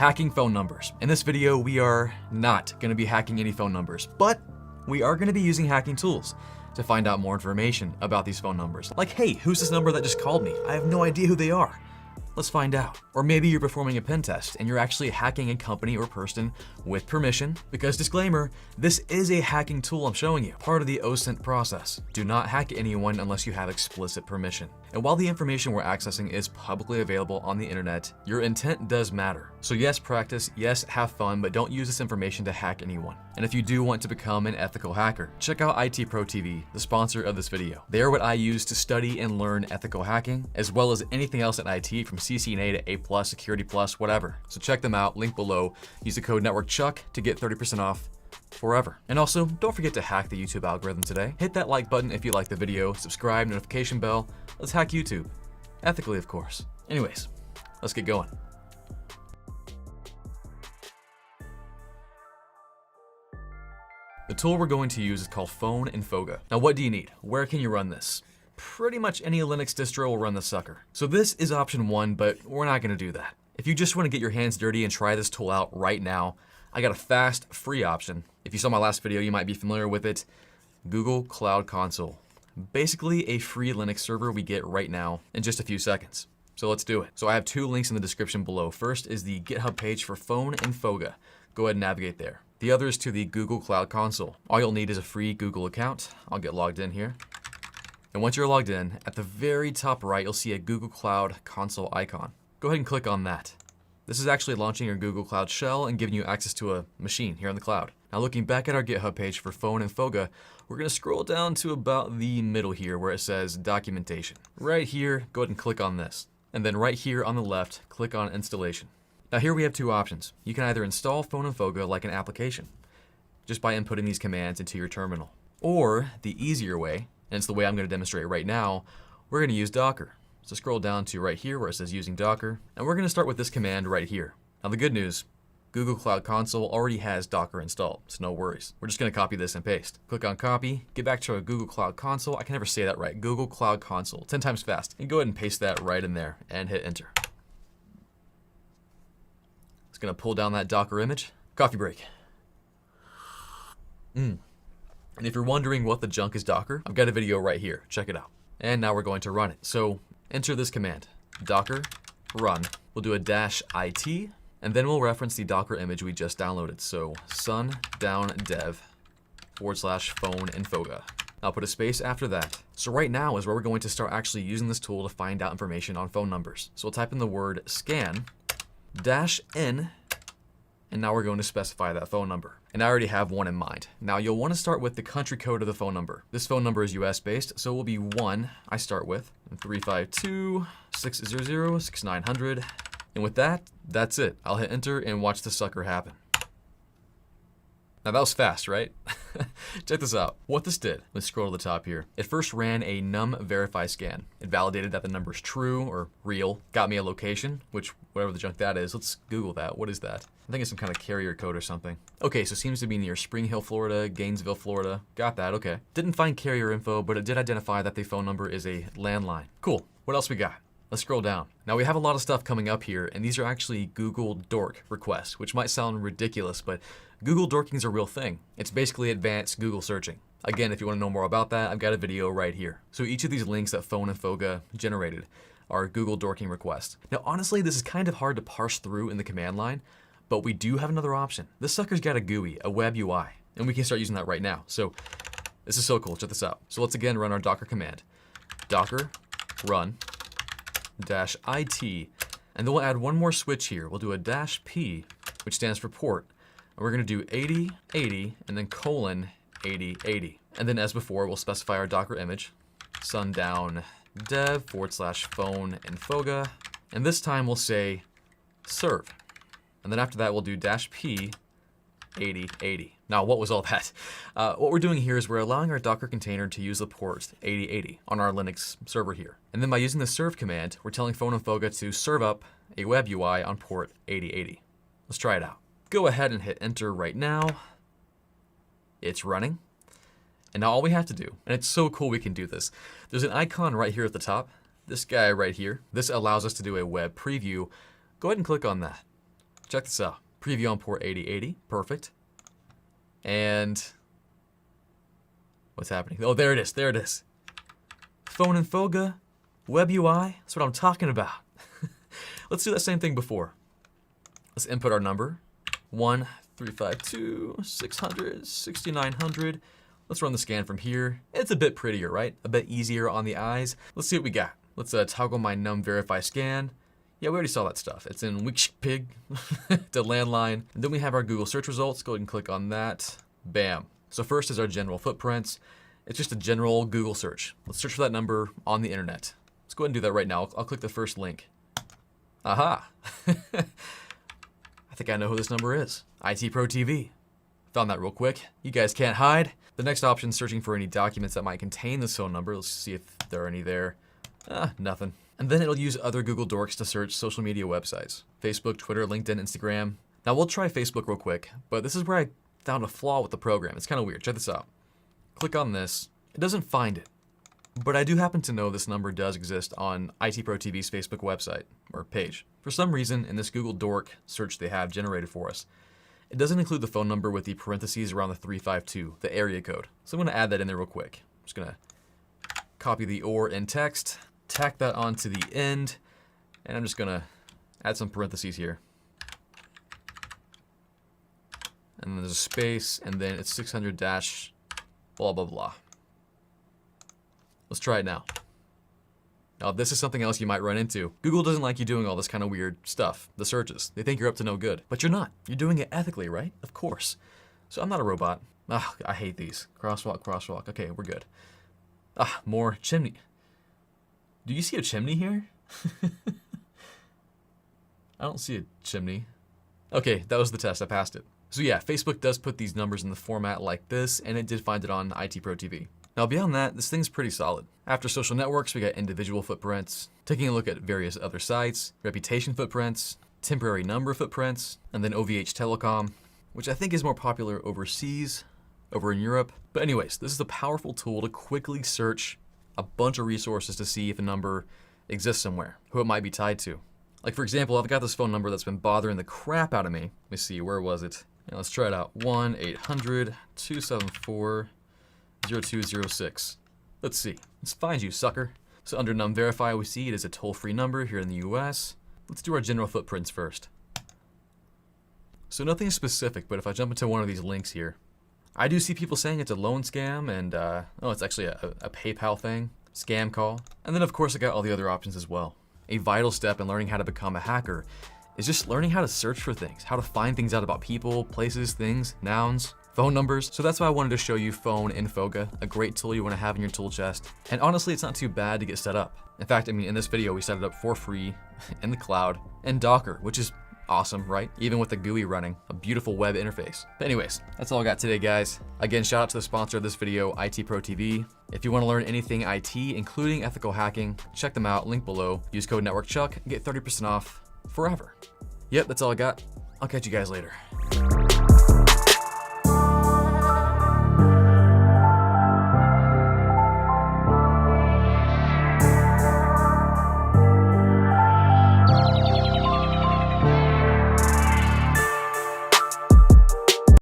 Hacking phone numbers. In this video, we are not going to be hacking any phone numbers, but we are going to be using hacking tools to find out more information about these phone numbers. Like, hey, who's this number that just called me? I have no idea who they are. Let's find out. Or maybe you're performing a pen test and you're actually hacking a company or person with permission, because disclaimer, this is a hacking tool I'm showing you, part of the OSINT process. Do not hack anyone unless you have explicit permission. And while the information we're accessing is publicly available on the internet, your intent does matter. So yes, practice, yes, have fun, but don't use this information to hack anyone. And if you do want to become an ethical hacker, check out IT Pro TV, the sponsor of this video. They are what I use to study and learn ethical hacking, as well as anything else in IT from CCNA to A+, Security Plus, whatever. So check them out, link below. Use the code NETWORKCHUCK to get 30% off forever. And also, don't forget to hack the YouTube algorithm today. Hit that like button if you like the video, subscribe, notification bell. Let's hack YouTube. Ethically, of course. Anyways, let's get going. The tool we're going to use is called PhoneInfoga. Now, what do you need? Where can you run this? Pretty much any Linux distro will run this sucker. So this is option one, but we're not gonna do that. If you just wanna get your hands dirty and try this tool out right now, I got a fast, free option. If you saw my last video, you might be familiar with it. Google Cloud Console. Basically a free Linux server we get right now in just a few seconds. So let's do it. So I have two links in the description below. First is the GitHub page for PhoneInfoga. Go ahead and navigate there. The other is to the Google Cloud Console. All you'll need is a free Google account. I'll get logged in here. And once you're logged in, at the very top right, you'll see a Google Cloud Console icon. Go ahead and click on that. This is actually launching your Google Cloud shell and giving you access to a machine here in the cloud. Now, looking back at our GitHub page for PhoneInfoga, we're gonna scroll down to about the middle here where it says documentation. Right here, go ahead and click on this. And then right here on the left, click on installation. Now here we have two options. You can either install PhoneInfoga like an application, just by inputting these commands into your terminal. Or the easier way, and it's the way I'm going to demonstrate right now, we're going to use Docker. So scroll down to right here where it says using Docker, and we're going to start with this command right here. Now the good news, Google Cloud Console already has Docker installed, so no worries. We're just going to copy this and paste. Click on copy, get back to our Google Cloud Console. I can never say that right, Google Cloud Console, 10 times fast. And go ahead and paste that right in there and hit enter. It's going to pull down that Docker image. Coffee break. And if you're wondering what the junk is Docker, I've got a video right here. Check it out. And now we're going to run it. So enter this command, docker run. We'll do a -it, and then we'll reference the Docker image we just downloaded. So sundowndev/PhoneInfoga. I'll put a space after that. So right now is where we're going to start actually using this tool to find out information on phone numbers. So we'll type in the word scan -n, and now we're going to specify that phone number. And I already have one in mind. Now you'll want to start with the country code of the phone number. This phone number is US based, so it will be 1 I start with, 352-600-6900. And with that, that's it. I'll hit enter and watch the sucker happen. Now that was fast, right? Check this out. What this did, let's scroll to the top here. It first ran a num verify scan. It validated that the number is true or real, got me a location, which whatever the junk that is, let's Google that. What is that? I think it's some kind of carrier code or something. Okay, so it seems to be near Spring Hill, Florida, Gainesville, Florida. Got that, okay. Didn't find carrier info, but it did identify that the phone number is a landline. Cool, what else we got? Let's scroll down. Now we have a lot of stuff coming up here, and these are actually Google Dork requests, which might sound ridiculous, but Google Dorking is a real thing. It's basically advanced Google searching. Again, if you want to know more about that, I've got a video right here. So each of these links that PhoneInfoga generated are Google Dorking requests. Now honestly, this is kind of hard to parse through in the command line, but we do have another option. This sucker's got a GUI, a web UI, and we can start using that right now. So this is so cool, check this out. So let's again run our Docker command. Docker run -it, and then we'll add one more switch here. We'll do a -p, which stands for port, and we're gonna do 8080 and then :8080. And then as before, we'll specify our Docker image, sundowndev/PhoneInfoga, and this time we'll say serve. And then after that, we'll do -p 8080. Now, what was all that? What we're doing here is we're allowing our Docker container to use the port 8080 on our Linux server here. And then by using the serve command, we're telling PhoneInfoga to serve up a web UI on port 8080. Let's try it out. Go ahead and hit enter right now. It's running. And now all we have to do, and it's so cool we can do this, there's an icon right here at the top, this guy right here. This allows us to do a web preview. Go ahead and click on that. Check this out. Preview on port 8080, perfect. And what's happening? Oh, there it is, there it is. PhoneInfoga, web UI, that's what I'm talking about. Let's do that same thing before. Let's input our number, 1352, 600, 6900. Let's run the scan from here. It's a bit prettier, right? A bit easier on the eyes. Let's see what we got. Let's toggle my num verify scan. Yeah, we already saw that stuff. It's in Wikipig, the landline. And then we have our Google search results. Go ahead and click on that. Bam. So first is our general footprints. It's just a general Google search. Let's search for that number on the internet. Let's go ahead and do that right now. I'll click the first link. Aha. I think I know who this number is. IT Pro TV. Found that real quick. You guys can't hide. The next option is searching for any documents that might contain this phone number. Let's see if there are any there. Nothing. And then it'll use other Google Dorks to search social media websites. Facebook, Twitter, LinkedIn, Instagram. Now we'll try Facebook real quick, but this is where I found a flaw with the program. It's kind of weird. Check this out. Click on this. It doesn't find it. But I do happen to know this number does exist on IT Pro TV's Facebook website, or page. For some reason, in this Google Dork search they have generated for us, it doesn't include the phone number with the parentheses around the 352, the area code. So I'm going to add that in there real quick. I'm just going to copy the OR in text, tack that onto the end, and I'm just going to add some parentheses here. And then there's a space, and then it's 600 dash blah, blah, blah. Let's try it now. Now, this is something else you might run into. Google doesn't like you doing all this kind of weird stuff, the searches. They think you're up to no good. But you're not. You're doing it ethically, right? Of course. So I'm not a robot. I hate these. Crosswalk, crosswalk. Okay, we're good. More chimney. Do you see a chimney here? I don't see a chimney. Okay, that was the test. I passed it. So yeah, Facebook does put these numbers in the format like this, and it did find it on IT Pro TV. Now beyond that, this thing's pretty solid. After social networks, we got individual footprints, taking a look at various other sites, reputation footprints, temporary number footprints, and then OVH Telecom, which I think is more popular overseas, over in Europe. But anyways, this is a powerful tool to quickly search a bunch of resources to see if a number exists somewhere, who it might be tied to. Like for example, I've got this phone number that's been bothering the crap out of me. Let me see, where was it? Now let's try it out. 1-800-274-0206. Let's see. Let's find you, sucker. So under num verify, we see it is a toll-free number here in the US. Let's do our general footprints first. So nothing specific, but if I jump into one of these links here, I do see people saying it's a loan scam and, it's actually a PayPal thing, scam call. And then of course I got all the other options as well. A vital step in learning how to become a hacker is just learning how to search for things, how to find things out about people, places, things, nouns, phone numbers. So that's why I wanted to show you PhoneInfoga, a great tool you want to have in your tool chest. And honestly, it's not too bad to get set up. In fact, in this video, we set it up for free in the cloud and Docker, which is awesome, right? Even with the GUI running, a beautiful web interface. But anyways, that's all I got today, guys. Again, shout out to the sponsor of this video, IT Pro TV. If you want to learn anything IT, including ethical hacking, check them out, link below. Use code NETWORKCHUCK and get 30% off forever. Yep, that's all I got. I'll catch you guys later.